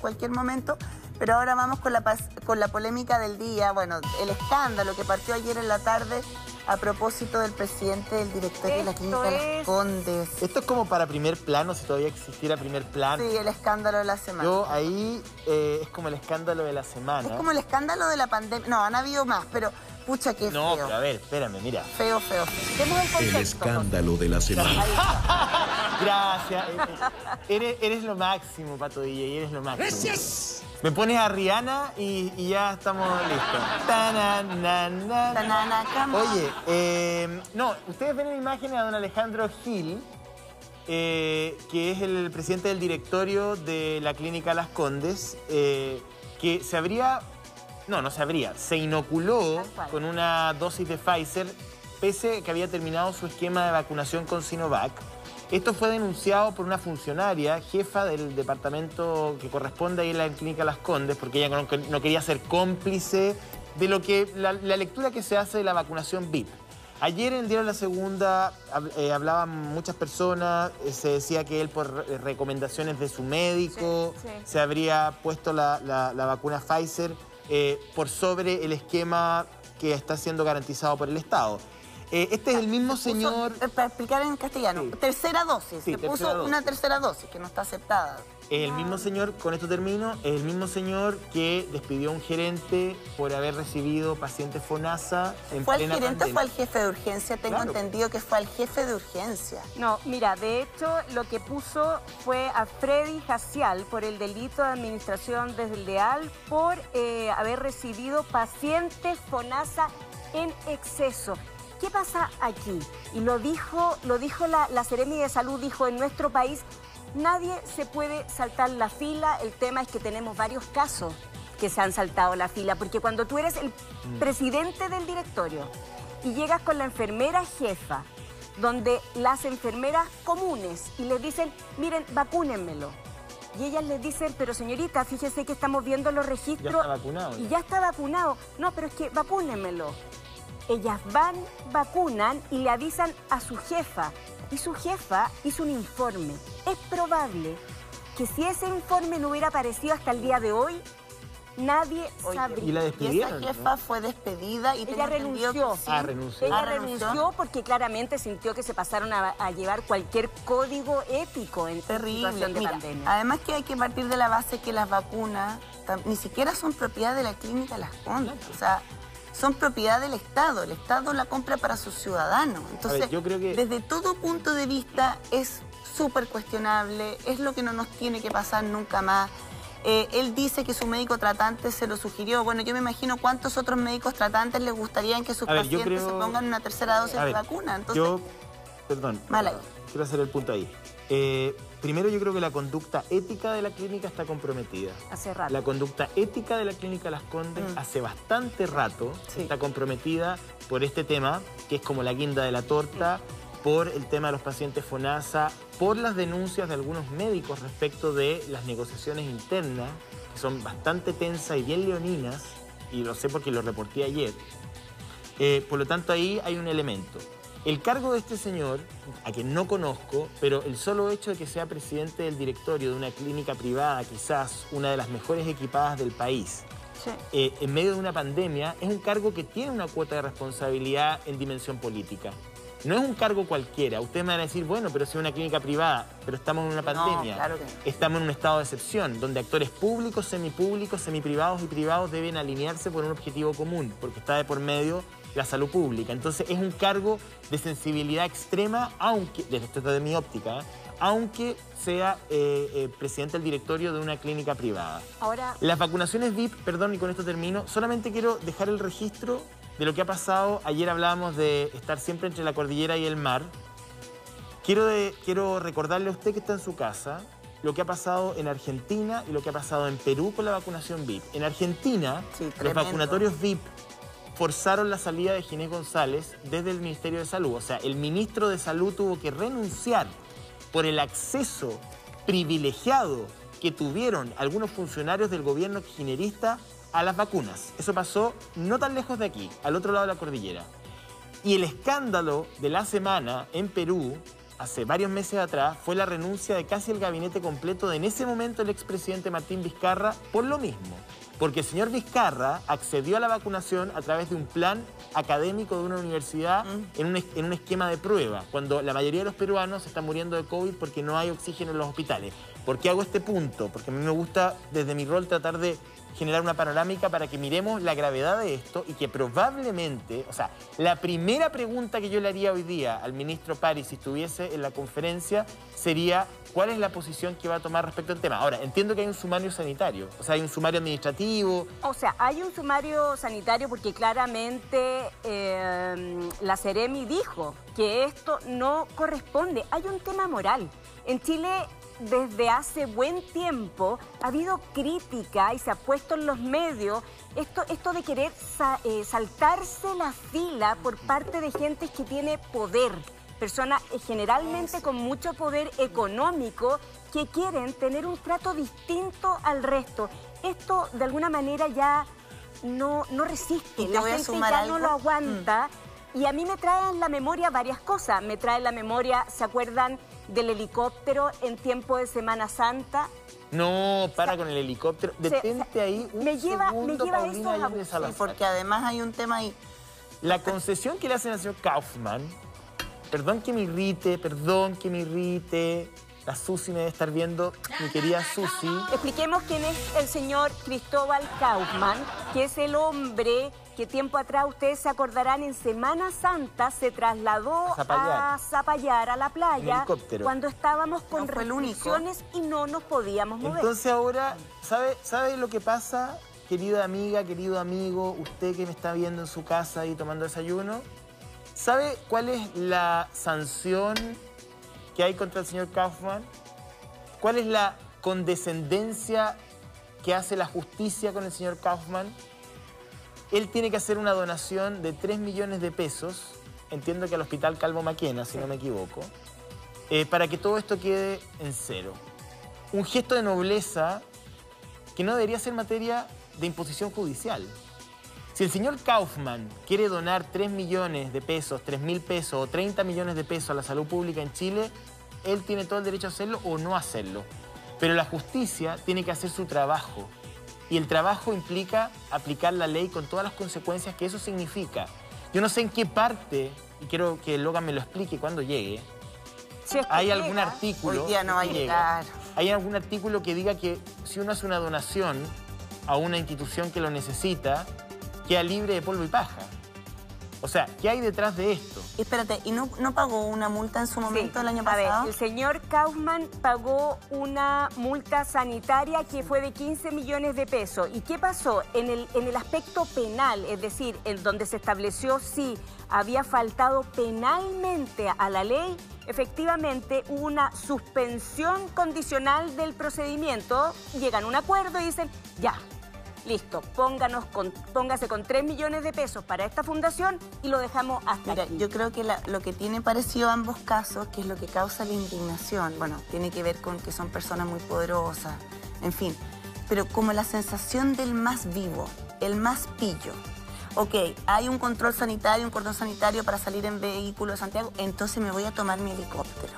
cualquier momento. Pero ahora vamos con la polémica del día. Bueno, el escándalo que partió ayer en la tarde a propósito del presidente del directorio de la Clínica Las Condes. Esto es como para primer plano, si todavía existiera primer plano. Sí, el escándalo de la semana. Yo ahí es como el escándalo de la semana. Es como el escándalo de la pandemia. No, han habido más, pero pucha que no, feo. Pero a ver, espérame, mira. Feo, feo. Demos el contexto. El escándalo de la semana. Gracias. Eres lo máximo, Pato DJ, eres lo máximo. Gracias. Me pones a Rihanna y ya estamos listos. Oye, no, ustedes ven en imágenes a don Alejandro Gil, que es el presidente del directorio de la Clínica Las Condes, que se habría... No se habría. Se inoculó con una dosis de Pfizer, pese a que había terminado su esquema de vacunación con Sinovac. Esto fue denunciado por una funcionaria, jefa del departamento que corresponde ahí en la Clínica Las Condes, porque ella no quería ser cómplice de lo que la lectura que se hace de la vacunación VIP. Ayer en el diario La Segunda hablaban muchas personas, se decía que él por recomendaciones de su médico se habría puesto la vacuna Pfizer por sobre el esquema que está siendo garantizado por el Estado. Este es el mismo señor... Para explicar en castellano, tercera dosis. Sí, se puso una tercera dosis que no está aceptada. El mismo señor, con esto termino, es el mismo señor que despidió a un gerente por haber recibido pacientes FONASA en plena pandemia. ¿Fue el gerente o fue el jefe de urgencia? Tengo entendido que fue el jefe de urgencia. No, mira, de hecho lo que puso fue a Freddy Jacial por el delito de administración desleal por haber recibido pacientes FONASA en exceso. ¿Qué pasa aquí? Y lo dijo la Seremi de Salud, dijo, en nuestro país nadie se puede saltar la fila. El tema es que tenemos varios casos que se han saltado la fila, porque cuando tú eres el presidente del directorio y llegas con la enfermera jefa, donde las enfermeras comunes y les dicen, miren, vacúnenmelo. Y ellas les dicen, pero señorita, fíjese que estamos viendo los registros. Ya está vacunado. Y ya está vacunado. No, pero es que vacúnenmelo. Ellas van, vacunan y le avisan a su jefa. Y su jefa hizo un informe. Es probable que si ese informe no hubiera aparecido hasta el día de hoy, nadie sabría. ¿Y la despidieron? Y esa jefa fue despedida y ella renunció. Renunció. Ella renunció porque claramente sintió que se pasaron a llevar cualquier código ético en situación de pandemia. Además que hay que partir de la base que las vacunas ni siquiera son propiedad de la Clínica Las Condes. O sea, son propiedad del Estado. El Estado la compra para sus ciudadanos. Entonces, yo creo que... desde todo punto de vista es súper cuestionable, es lo que no nos tiene que pasar nunca más. Él dice que su médico tratante se lo sugirió. Bueno, yo me imagino cuántos otros médicos tratantes les gustaría que sus pacientes se pongan una tercera dosis de vacuna. Entonces, quiero hacer el punto ahí. Primero, yo creo que la conducta ética de la clínica está comprometida. Hace rato. La conducta ética de la Clínica Las Condes hace bastante rato está comprometida por este tema, que es como la guinda de la torta, por el tema de los pacientes FONASA, por las denuncias de algunos médicos respecto de las negociaciones internas, que son bastante tensas y bien leoninas, y lo sé porque lo reporté ayer. Por lo tanto, ahí hay un elemento. El cargo de este señor, a quien no conozco, pero el solo hecho de que sea presidente del directorio de una clínica privada, quizás una de las mejores equipadas del país, en medio de una pandemia, es un cargo que tiene una cuota de responsabilidad en dimensión política. No es un cargo cualquiera. Ustedes me van a decir, bueno, pero si es una clínica privada, pero estamos en una pandemia. No, claro que no. Estamos en un estado de excepción, donde actores públicos, semipúblicos, semiprivados y privados deben alinearse por un objetivo común, porque está de por medio la salud pública. Entonces es un cargo de sensibilidad extrema, aunque, desde mi óptica, aunque sea presidente del directorio de una clínica privada. Ahora, las vacunaciones VIP, perdón, y con esto termino, solamente quiero dejar el registro de lo que ha pasado. Ayer hablábamos de estar siempre entre la cordillera y el mar. Quiero recordarle a usted que está en su casa lo que ha pasado en Argentina y lo que ha pasado en Perú con la vacunación VIP. En Argentina, los vacunatorios VIP forzaron la salida de Ginés González desde el Ministerio de Salud. O sea, el ministro de Salud tuvo que renunciar por el acceso privilegiado que tuvieron algunos funcionarios del gobierno kirchnerista a las vacunas. Eso pasó no tan lejos de aquí, al otro lado de la cordillera. Y el escándalo de la semana en Perú hace varios meses atrás, fue la renuncia de casi el gabinete completo de en ese momento el expresidente Martín Vizcarra por lo mismo. Porque el señor Vizcarra accedió a la vacunación a través de un plan académico de una universidad en un esquema de prueba, cuando la mayoría de los peruanos están muriendo de COVID porque no hay oxígeno en los hospitales. ¿Por qué hago este punto? Porque a mí me gusta, desde mi rol, tratar de generar una panorámica para que miremos la gravedad de esto y que probablemente, o sea, la primera pregunta que yo le haría hoy día al ministro París si estuviese en la conferencia sería ¿cuál es la posición que va a tomar respecto al tema? Ahora, entiendo que hay un sumario sanitario, o sea, hay un sumario administrativo. O sea, hay un sumario sanitario porque claramente la Seremi dijo que esto no corresponde. Hay un tema moral. En Chile, desde hace buen tiempo, ha habido crítica y se ha puesto en los medios esto de querer saltarse la fila por parte de gente que tiene poder. Personas generalmente con mucho poder económico que quieren tener un trato distinto al resto. Esto de alguna manera ya no resiste, la gente ya no lo aguanta. Y a mí me trae en la memoria varias cosas. Me trae en la memoria, ¿se acuerdan del helicóptero en tiempo de Semana Santa? No, para con el helicóptero. Detente ahí un segundo, Paulina Allende Salazar. Sí, porque además hay un tema ahí. La concesión que le hacen al señor Kaufman, perdón que me irrite, la Susi me debe estar viendo, mi querida Susi. Expliquemos quién es el señor Cristóbal Kaufman, que es el hombre que tiempo atrás, ustedes se acordarán, en Semana Santa se trasladó a Zapallar, a la playa, cuando estábamos con restricciones y no nos podíamos mover. Entonces ahora, ¿sabe lo que pasa, querida amiga, querido amigo, usted que me está viendo en su casa y tomando desayuno? ¿Sabe cuál es la sanción que hay contra el señor Kaufman? ¿Cuál es la condescendencia que hace la justicia con el señor Kaufman? Él tiene que hacer una donación de 3 millones de pesos, entiendo que al Hospital Calvo Maquena, si no me equivoco, para que todo esto quede en cero. Un gesto de nobleza que no debería ser materia de imposición judicial. Si el señor Kaufman quiere donar 3 millones de pesos, 3.000 pesos o 30 millones de pesos a la salud pública en Chile, él tiene todo el derecho a hacerlo o no hacerlo. Pero la justicia tiene que hacer su trabajo. Y el trabajo implica aplicar la ley con todas las consecuencias que eso significa. Yo no sé en qué parte, y quiero que Logan me lo explique cuando llegue, hay algún artículo... Hoy día no va a llegar. Hay algún artículo que diga que si uno hace una donación a una institución que lo necesita, queda libre de polvo y paja. O sea, ¿qué hay detrás de esto? Espérate, ¿y no pagó una multa en su momento el año pasado? A ver, el señor Kaufman pagó una multa sanitaria que fue de 15 millones de pesos. ¿Y qué pasó? En el aspecto penal, es decir, en donde se estableció si había faltado penalmente a la ley, efectivamente hubo una suspensión condicional del procedimiento, llegan a un acuerdo y dicen, ya, listo, póngase con 3 millones de pesos para esta fundación y lo dejamos hasta aquí. Yo creo que lo que tiene parecido a ambos casos, que es lo que causa la indignación, bueno, tiene que ver con que son personas muy poderosas, en fin, pero como la sensación del más vivo, el más pillo. Ok, hay un control sanitario, un cordón sanitario para salir en vehículo de Santiago, entonces me voy a tomar mi helicóptero.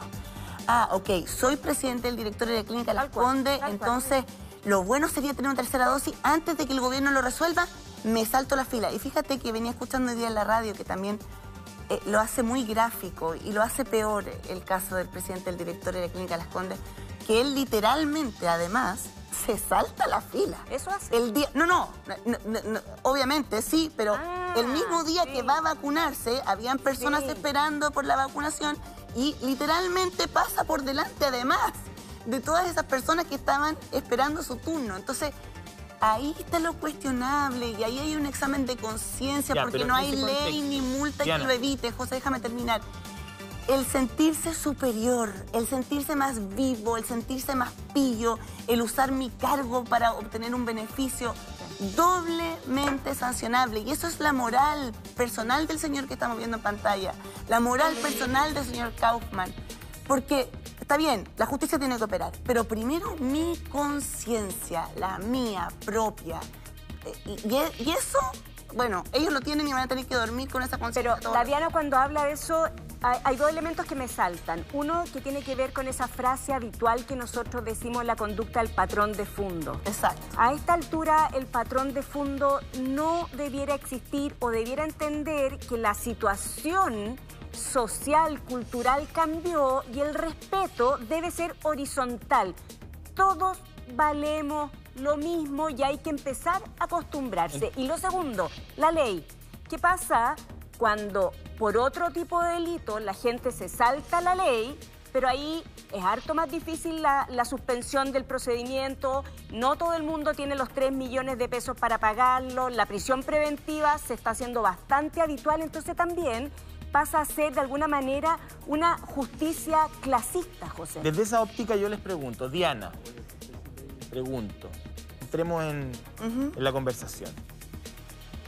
Ah, ok, soy presidente del directorio de la Clínica Las Condes, entonces... Lo bueno sería tener una tercera dosis antes de que el gobierno lo resuelva, me salto la fila. Y fíjate que venía escuchando hoy día en la radio que también lo hace muy gráfico y lo hace peor el caso del presidente del directorio de la Clínica Las Condes, que él literalmente, además, se salta la fila. ¿Eso hace? El día, no, obviamente sí, pero el mismo día que va a vacunarse, habían personas esperando por la vacunación y literalmente pasa por delante, además, de todas esas personas que estaban esperando su turno. Entonces, ahí está lo cuestionable y ahí hay un examen de conciencia porque no hay ley ni multa que lo evite. José, déjame terminar. El sentirse superior, el sentirse más vivo, el sentirse más pillo, el usar mi cargo para obtener un beneficio, doblemente sancionable. Y eso es la moral personal del señor que estamos viendo en pantalla, la moral personal del señor Kaufman. Porque... Está bien, la justicia tiene que operar, pero primero mi conciencia, la mía propia. Y eso, bueno, ellos lo tienen y van a tener que dormir con esa conciencia. Pero la Diana cuando habla de eso, hay dos elementos que me saltan. Uno que tiene que ver con esa frase habitual que nosotros decimos, la conducta del patrón de fondo. Exacto. A esta altura el patrón de fondo no debiera existir o debiera entender que la situación social, cultural cambió y el respeto debe ser horizontal. Todos valemos lo mismo y hay que empezar a acostumbrarse. Y lo segundo, la ley. ¿Qué pasa cuando por otro tipo de delito la gente se salta la ley, pero ahí es harto más difícil la suspensión del procedimiento? No todo el mundo tiene los 3 millones de pesos para pagarlo, la prisión preventiva se está haciendo bastante habitual, entonces también pasa a ser de alguna manera una justicia clasista, José. Desde esa óptica yo les pregunto, Diana, entremos en la conversación.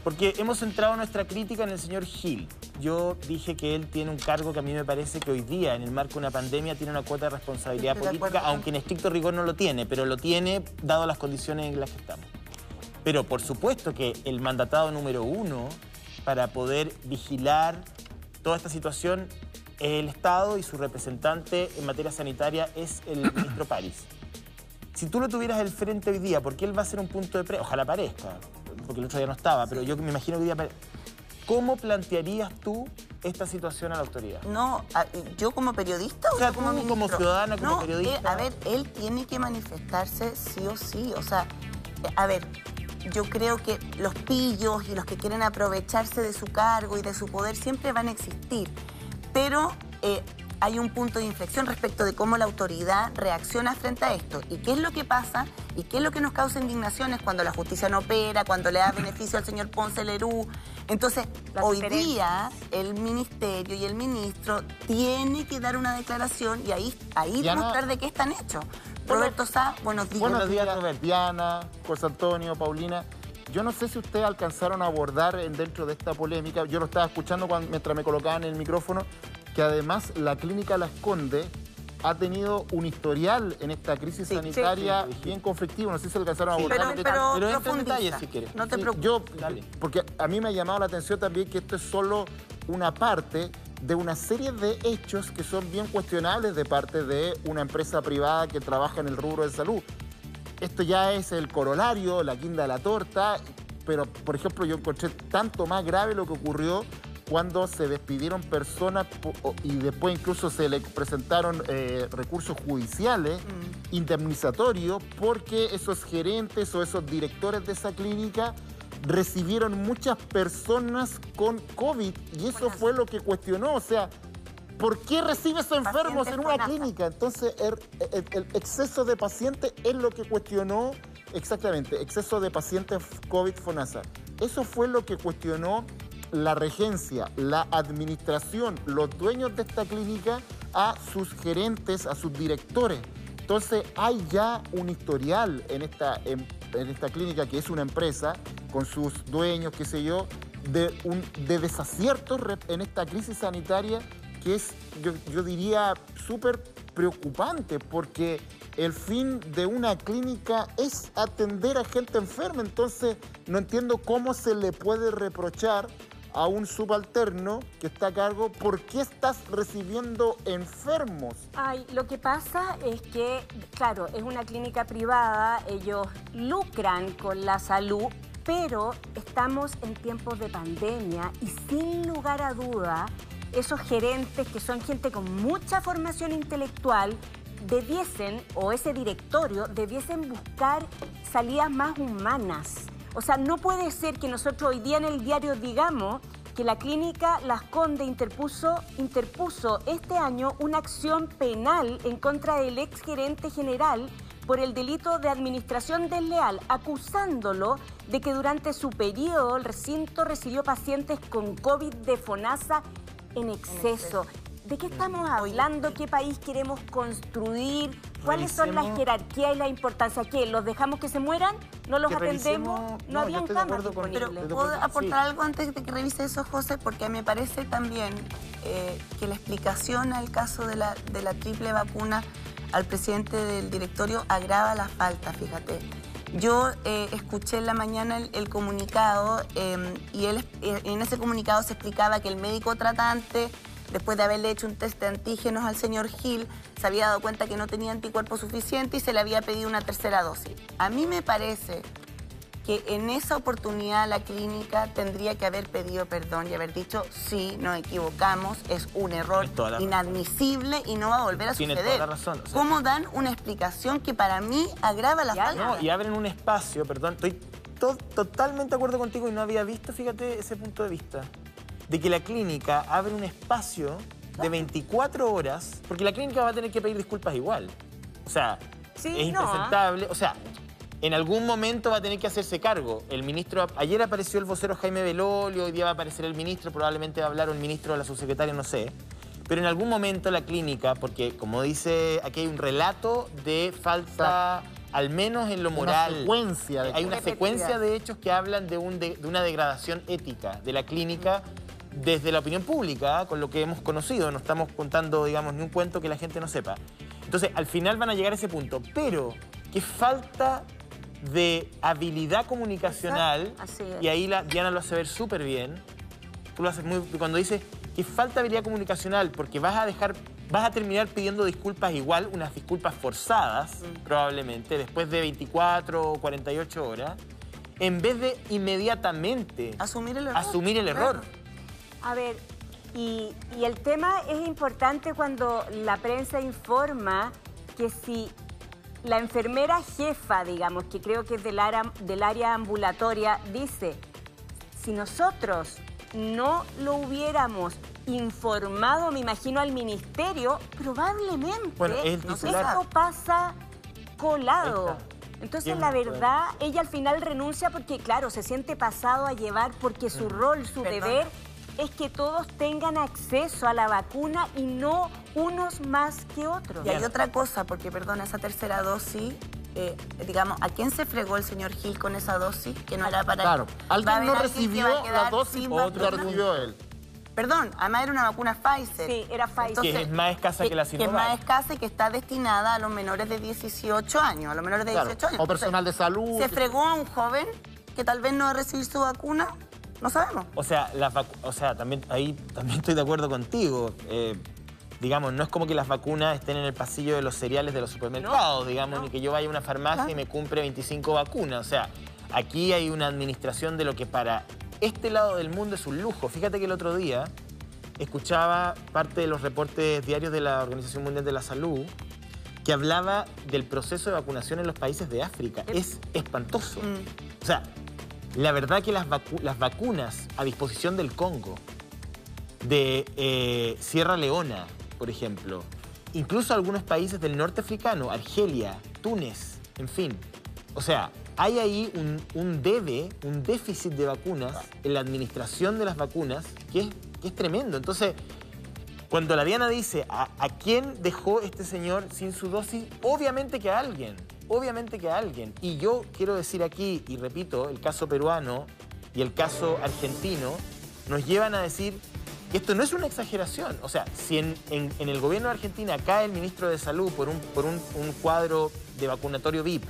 Porque hemos centrado nuestra crítica en el señor Gil. Yo dije que él tiene un cargo que a mí me parece que hoy día, en el marco de una pandemia, tiene una cuota de responsabilidad política, aunque en estricto rigor no lo tiene, pero lo tiene dado las condiciones en las que estamos. Pero por supuesto que el mandatado número 1 para poder vigilar toda esta situación es el Estado y su representante en materia sanitaria es el ministro París. Si tú lo tuvieras al frente hoy día, ¿por qué él va a ser un punto de prueba? Ojalá aparezca, porque el otro día no estaba, pero yo me imagino que hoy día... ¿Cómo plantearías tú esta situación a la autoridad? No, yo como periodista o sea, como tú como ciudadana, como periodista. A ver, él tiene que manifestarse sí o sí. O sea, a ver, yo creo que los pillos y los que quieren aprovecharse de su cargo y de su poder siempre van a existir. Pero hay un punto de inflexión respecto de cómo la autoridad reacciona frente a esto. ¿Y qué es lo que pasa? ¿Y qué es lo que nos causa indignaciones cuando la justicia no opera, cuando le da beneficio al señor Ponce Lerú? Entonces, hoy día el ministerio y el ministro tiene que dar una declaración y ahí demostrar de qué están hechos. Roberto Sá, buenos días. Buenos días, Roberto. Diana, José Antonio, Paulina. Yo no sé si ustedes alcanzaron a abordar dentro de esta polémica, yo lo estaba escuchando mientras me colocaban en el micrófono, que además la Clínica Las Condes ha tenido un historial en esta crisis sanitaria bien conflictivo. No sé si alcanzaron a abordar. Pero entra en detalle si quieres. No te preocupes. Porque a mí me ha llamado la atención también que esto es solo una parte de una serie de hechos que son bien cuestionables de parte de una empresa privada que trabaja en el rubro de salud. Esto ya es el corolario, la guinda de la torta, pero, por ejemplo, yo encontré tanto más grave lo que ocurrió cuando se despidieron personas y después incluso se le presentaron recursos judiciales indemnizatorios porque esos gerentes o esos directores de esa clínica recibieron muchas personas con COVID y eso fue lo que cuestionó. O sea, ¿por qué recibe esos enfermos en una clínica? Entonces, el exceso de pacientes es lo que cuestionó exactamente, exceso de pacientes COVID-FONASA. Eso fue lo que cuestionó la regencia, la administración, los dueños de esta clínica a sus gerentes, a sus directores. Entonces hay ya un historial en esta clínica, que es una empresa, con sus dueños, qué sé yo, de desaciertos en esta crisis sanitaria que es, yo diría, súper preocupante, porque el fin de una clínica es atender a gente enferma. Entonces no entiendo cómo se le puede reprochar a un subalterno que está a cargo, ¿por qué estás recibiendo enfermos? Ay, lo que pasa es que, claro, es una clínica privada, ellos lucran con la salud, pero estamos en tiempos de pandemia y sin lugar a duda, esos gerentes que son gente con mucha formación intelectual debiesen, o ese directorio, debiesen buscar salidas más humanas. O sea, no puede ser que nosotros hoy día en el diario digamos que la clínica Las Condes interpuso este año una acción penal en contra del exgerente general por el delito de administración desleal, acusándolo de que durante su periodo el recinto recibió pacientes con COVID de FONASA en exceso. ¿De qué estamos hablando? ¿Qué país queremos construir? ¿Cuáles son las jerarquías y la importancia? ¿Qué? ¿Los dejamos que se mueran? ¿No los atendemos? No habían camas disponibles. Pero ¿puedo aportar algo antes de que revise eso, José? Porque me parece también que la explicación al caso de la triple vacuna al presidente del directorio agrava la falta, fíjate. Yo escuché en la mañana el comunicado y en ese comunicado se explicaba que el médico tratante después de haberle hecho un test de antígenos al señor Gil, se había dado cuenta que no tenía anticuerpos suficientes y se le había pedido una tercera dosis. A mí me parece que en esa oportunidad la clínica tendría que haber pedido perdón y haber dicho, sí, nos equivocamos, es un error inadmisible y no va a volver a suceder. Tiene toda la razón. O sea, ¿cómo dan una explicación que para mí agrava la falta? No, y abren un espacio, perdón, estoy totalmente de acuerdo contigo y no había visto, fíjate, ese punto de vista, de que la clínica abre un espacio de 24 horas, porque la clínica va a tener que pedir disculpas igual. O sea, Sí, es no, impresentable, o sea, en algún momento va a tener que hacerse cargo. El ministro, ayer apareció el vocero Jaime Belolio, hoy día va a aparecer el ministro, probablemente va a hablar el ministro o la subsecretaria, no sé. Pero en algún momento la clínica, porque como dice, aquí hay un relato de falta, al menos en lo moral. Hay una secuencia de hechos que hablan de una degradación ética de la clínica desde la opinión pública, con lo que hemos conocido. No estamos contando, digamos, ni un cuento que la gente no sepa. Entonces, al final van a llegar a ese punto. Pero, qué falta de habilidad comunicacional, y ahí Diana lo hace ver súper bien. Tú lo haces muy... Cuando dices que falta de habilidad comunicacional porque vas a terminar pidiendo disculpas igual, unas disculpas forzadas, probablemente, después de 24 o 48 horas, en vez de inmediatamente asumir el error. Claro. A ver, y el tema es importante cuando la prensa informa que si la enfermera jefa, digamos, que creo que es del área ambulatoria, dice, si nosotros no lo hubiéramos informado, me imagino, al ministerio, probablemente esto pasa colado. Entonces, la verdad, ella al final renuncia porque, claro, se siente pasado a llevar porque su rol, su deber es que todos tengan acceso a la vacuna y no unos más que otros. Y hay otra cosa, porque, perdona, esa tercera dosis, digamos, ¿a quién se fregó el señor Gil con esa dosis? Que no era para... Claro, alguien no recibió la dosis, otro recibió él. Perdón, además era una vacuna Pfizer. Sí, era Pfizer. Entonces, que es más escasa que la Sinovac. Que es más escasa y que está destinada a los menores de 18 años, a los menores de 18 años. O personal de salud. ¿Se fregó a un joven que tal vez no va a recibir su vacuna? No sabemos. O sea, también estoy de acuerdo contigo. Digamos, no es como que las vacunas estén en el pasillo de los cereales de los supermercados, digamos, ni que yo vaya a una farmacia y me compre 25 vacunas. O sea, aquí hay una administración de lo que para este lado del mundo es un lujo. Fíjate que el otro día escuchaba parte de los reportes diarios de la Organización Mundial de la Salud que hablaba del proceso de vacunación en los países de África. Es espantoso. O sea, la verdad que las vacunas a disposición del Congo, de Sierra Leona, por ejemplo, incluso algunos países del norte africano, Argelia, Túnez, en fin. O sea, hay ahí un déficit de vacunas en la administración de las vacunas que es tremendo. Entonces, cuando la Diana dice ¿a quién dejó este señor sin su dosis? Obviamente que a alguien. Obviamente que a alguien. Y yo quiero decir aquí, y repito, el caso peruano y el caso argentino nos llevan a decir que esto no es una exageración. O sea, si en el gobierno de Argentina cae el ministro de Salud por un cuadro de vacunatorio VIP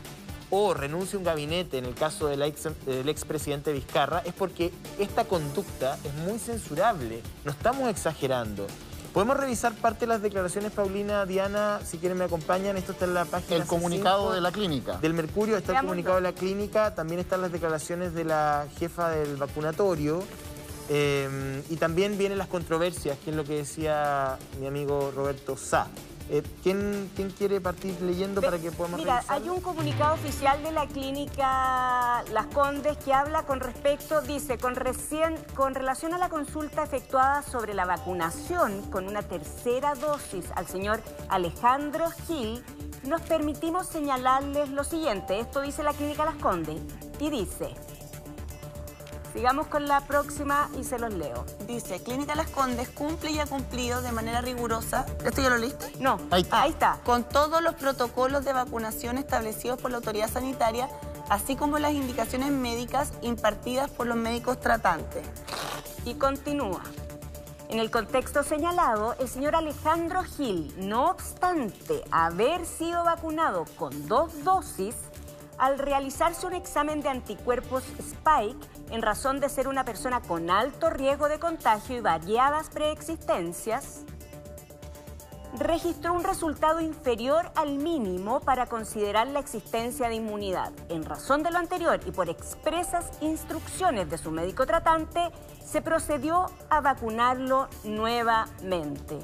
o renuncia un gabinete, en el caso del expresidente Vizcarra, es porque esta conducta es muy censurable. No estamos exagerando. Podemos revisar parte de las declaraciones, Paulina, Diana, si quieren me acompañan. Esto está en la página El comunicado C5 de la clínica. Del Mercurio, está el comunicado de la clínica, también están las declaraciones de la jefa del vacunatorio y también vienen las controversias, que es lo que decía mi amigo Roberto Sá. ¿Quién quiere partir leyendo para que podamos revisar? Hay un comunicado oficial de la clínica Las Condes que habla con respecto, dice, con relación a la consulta efectuada sobre la vacunación con una tercera dosis al señor Alejandro Gil, nos permitimos señalarles lo siguiente. Esto dice la clínica Las Condes y dice... Sigamos con la próxima y se los leo. Dice, Clínica Las Condes cumple y ha cumplido de manera rigurosa... ¿Esto ya lo leíste? No, ahí está. Con todos los protocolos de vacunación establecidos por la autoridad sanitaria, así como las indicaciones médicas impartidas por los médicos tratantes. Y continúa. En el contexto señalado, el señor Alejandro Gil, no obstante haber sido vacunado con 2 dosis, al realizarse un examen de anticuerpos Spike en razón de ser una persona con alto riesgo de contagio y variadas preexistencias, registró un resultado inferior al mínimo para considerar la existencia de inmunidad. En razón de lo anterior y por expresas instrucciones de su médico tratante, se procedió a vacunarlo nuevamente.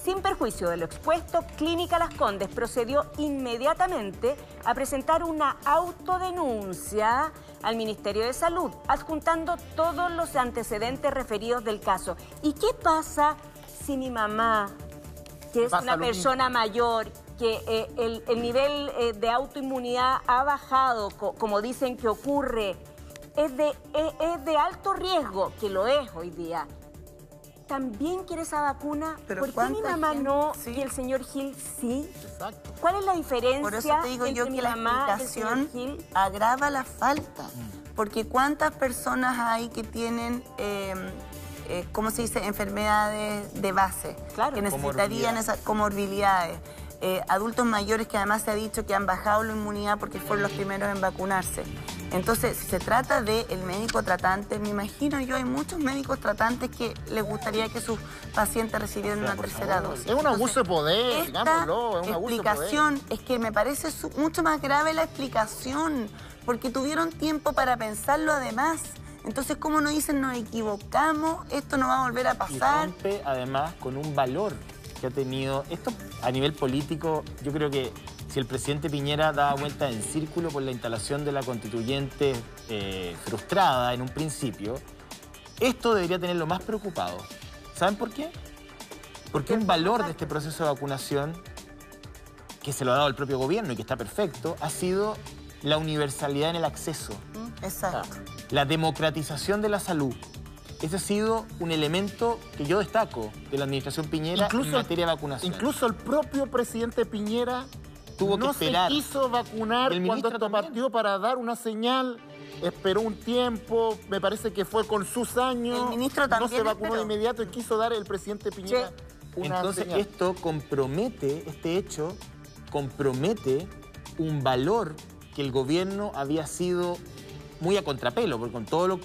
Sin perjuicio de lo expuesto, Clínica Las Condes procedió inmediatamente a presentar una autodenuncia al Ministerio de Salud, adjuntando todos los antecedentes referidos del caso. ¿Y qué pasa si mi mamá, que es una persona mayor, que el nivel de autoinmunidad ha bajado, como dicen que ocurre, es de alto riesgo, que lo es hoy día? ¿También quiere esa vacuna? Pero ¿Por qué mi mamá no sí, y el señor Gil sí? Exacto. ¿Cuál es la diferencia? Por eso te digo yo entre que mi la mamá y el explicación señor Gil? agrava la falta. Porque ¿cuántas personas hay que tienen, ¿cómo se dice?, enfermedades de base? Claro. Que necesitarían esas comorbilidades. Adultos mayores que además se ha dicho que han bajado la inmunidad porque fueron los primeros en vacunarse. Entonces, si se trata del médico tratante, me imagino yo, hay muchos médicos tratantes que les gustaría que sus pacientes recibieran una tercera dosis. Es un abuso de poder, esta digámoslo, es un abuso de poder. explicación es que me parece mucho más grave la explicación, porque tuvieron tiempo para pensarlo además. Entonces, ¿cómo nos dicen nos equivocamos? Esto no va a volver a Y pasar. rompe además con un valor que ha tenido. Esto a nivel político, yo creo que si el presidente Piñera daba vuelta en círculo por la instalación de la constituyente frustrada en un principio, esto debería tenerlo más preocupado. ¿Saben por qué? Porque un valor de este proceso de vacunación, que se lo ha dado el propio gobierno y que está perfecto, ha sido la universalidad en el acceso, Exacto. la democratización de la salud. Ese ha sido un elemento que yo destaco de la administración Piñera en materia de vacunación. Incluso el propio presidente Piñera tuvo que esperar. No se quiso vacunar El cuando ministro esto también. partió para dar una señal. Esperó un tiempo, me parece que fue con sus años. El ministro no también se vacunó esperó. de inmediato y quiso dar el presidente Piñera una Entonces señal. esto compromete, este hecho compromete un valor que el gobierno había sido muy a contrapelo, porque con todo lo,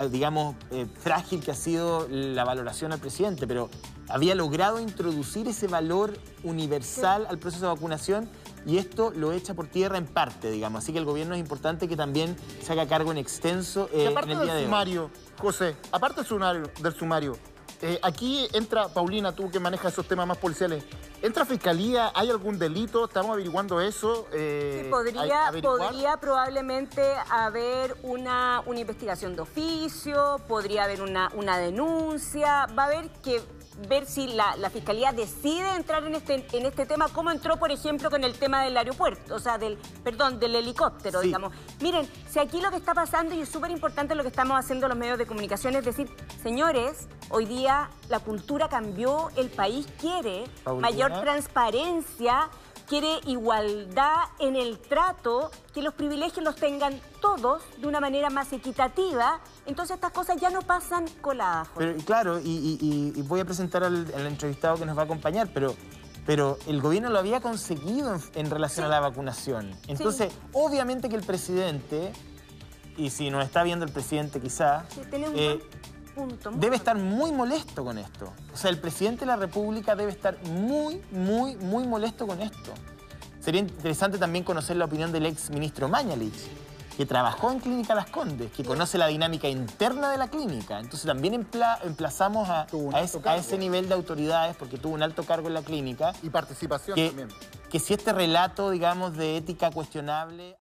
digamos, frágil que ha sido la valoración al presidente, pero había logrado introducir ese valor universal al proceso de vacunación y esto lo echa por tierra en parte, digamos. Así que el gobierno es importante que también se haga cargo en extenso Y en aparte el del día de hoy. sumario, José, aparte del sumario, aquí entra Paulina, tú que manejas esos temas más policiales. ¿Entra Fiscalía? ¿Hay algún delito? ¿Estamos averiguando eso? Sí, ¿averiguar? podría probablemente haber una investigación de oficio, podría haber una denuncia, va a haber que ver si la Fiscalía decide entrar en este tema, como entró, por ejemplo, con el tema del aeropuerto, o sea, del helicóptero, Sí. digamos. Miren, si aquí lo que está pasando, y es súper importante lo que estamos haciendo los medios de comunicación, es decir, señores, hoy día la cultura cambió, el país quiere Paulina. mayor transparencia, quiere igualdad en el trato, que los privilegios los tengan todos de una manera más equitativa. Entonces estas cosas ya no pasan coladas, Jorge. Pero, claro, y voy a presentar al entrevistado que nos va a acompañar, pero el gobierno lo había conseguido en relación a la vacunación. Entonces, obviamente que el presidente, y si nos está viendo el presidente quizá, Sí, tiene un buen punto. muy debe buen estar muy molesto con esto. O sea, el presidente de la República debe estar muy molesto con esto. Sería interesante también conocer la opinión del ex ministro Mañalich, que trabajó en Clínica Las Condes, que conoce la dinámica interna de la clínica. Entonces también emplazamos a ese nivel de autoridades, porque tuvo un alto cargo en la clínica, Y participación también. que si este relato, digamos, de ética cuestionable...